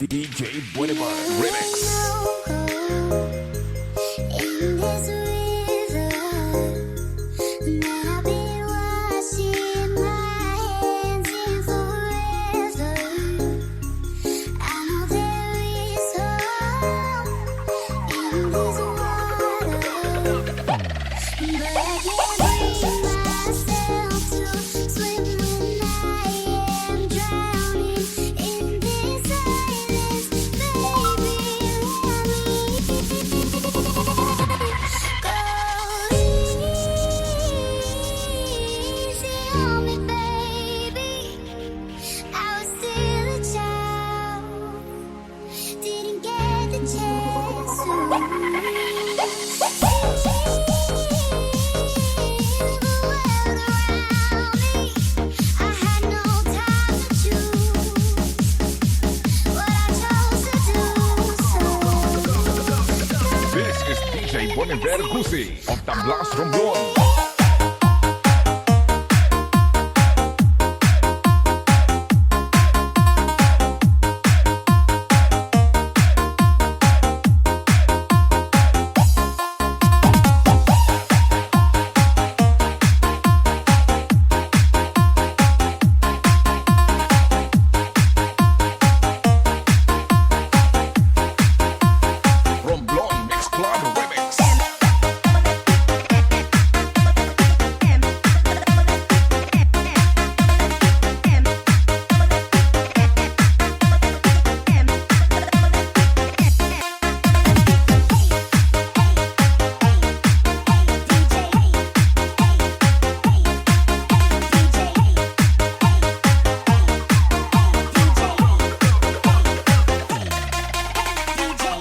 DJ Bolivar Remix. Bolivar Gusi of the Blast Romblon.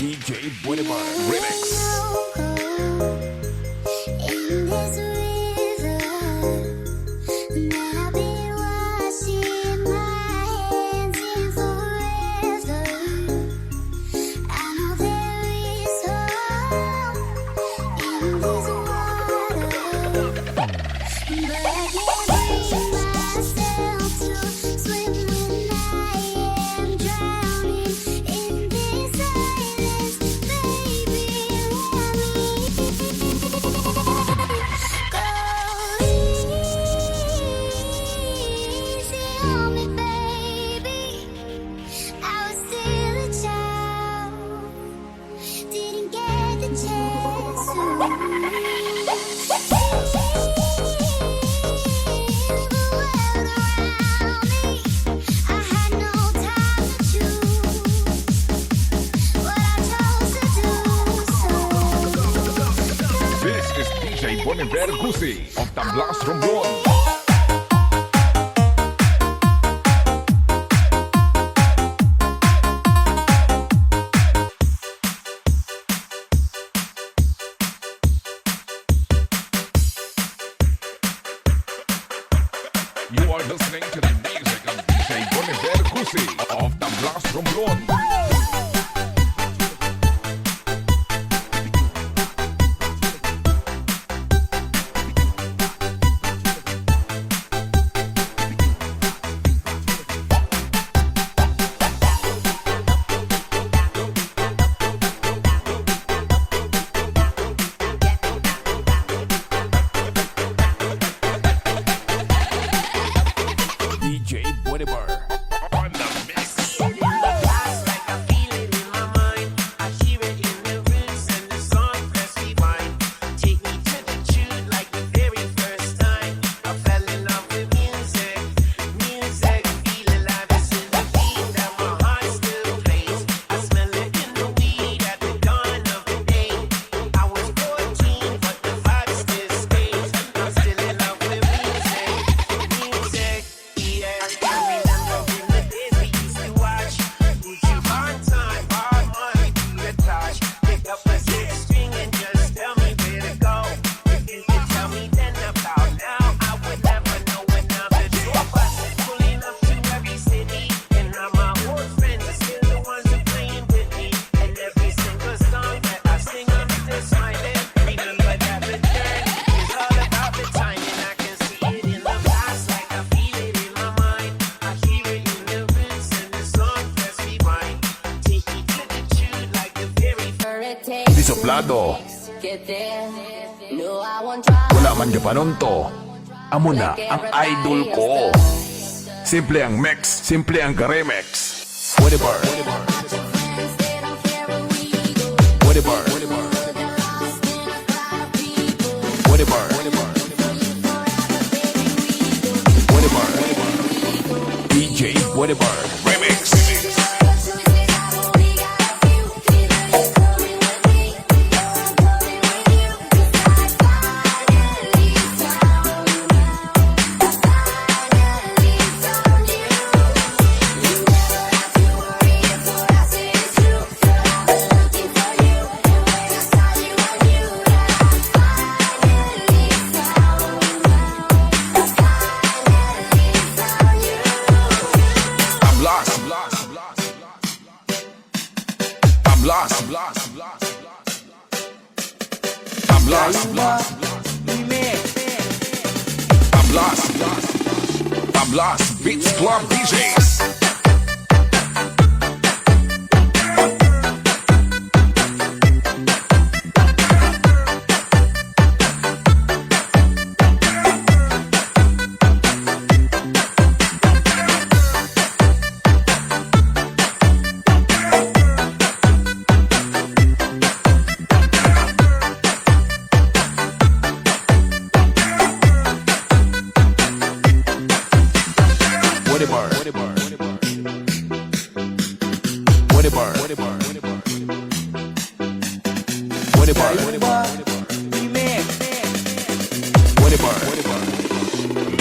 DJ Bolivar Remix. Bolivar Gusi of the Blast Romblon. You are listening to the music of DJ Bolivar Gusi of the Blast Romblon. DJ Bolivar on the mix. Like a Suplado. Wala man gapanon to. Amo na ang idol ko. Simple ang mix, simple ang remix. Whatever. Whatever. Whatever. Whatever. DJ Whatever Remix. I'm lost, Beats Club DJs.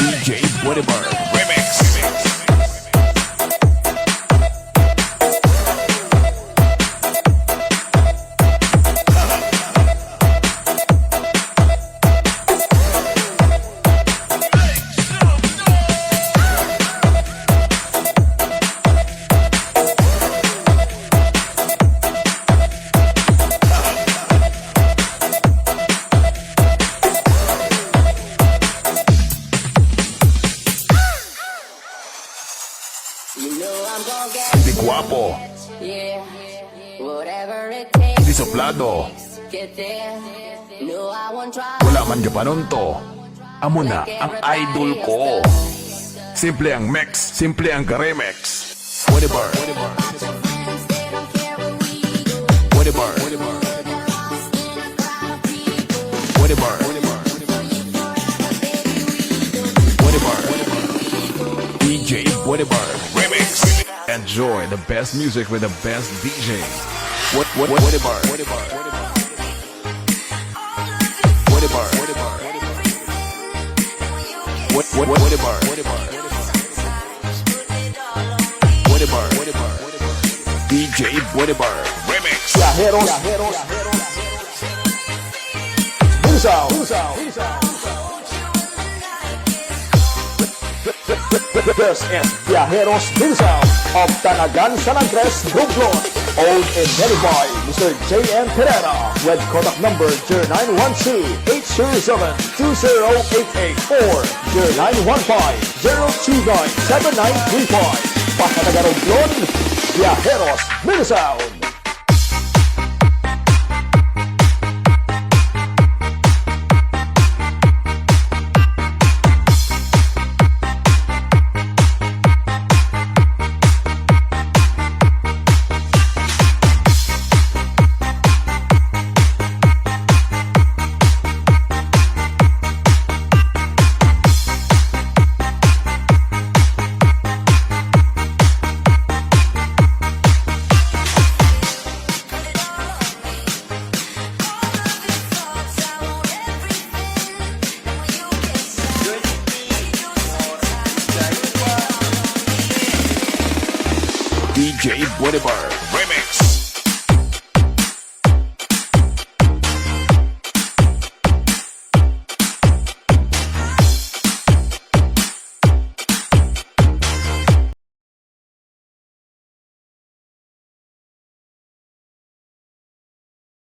DJ Whatever Remix. Hindi guwapo. Hindi suplado. Wala man gapanon to. Amo na ang idol ko. Simple ang mix, simple ang remix. Whatever. Whatever. Whatever. Whatever. DJ Whatever Remix. Enjoy the best music with the best DJ. Whatever. Whatever. Whatever. Whatever. DJ Whatever Remix. Viajeros. Bulsaw. This is Viajeros Bulsaw of Tanagan San Andres, Brooklyn. Owned and headed by Mr. J.M. Pereira with contact number 0912-807-2088 or 0915-029-7935. Patanagarong Blon, Viajeros Bulsaw. DJ Whatever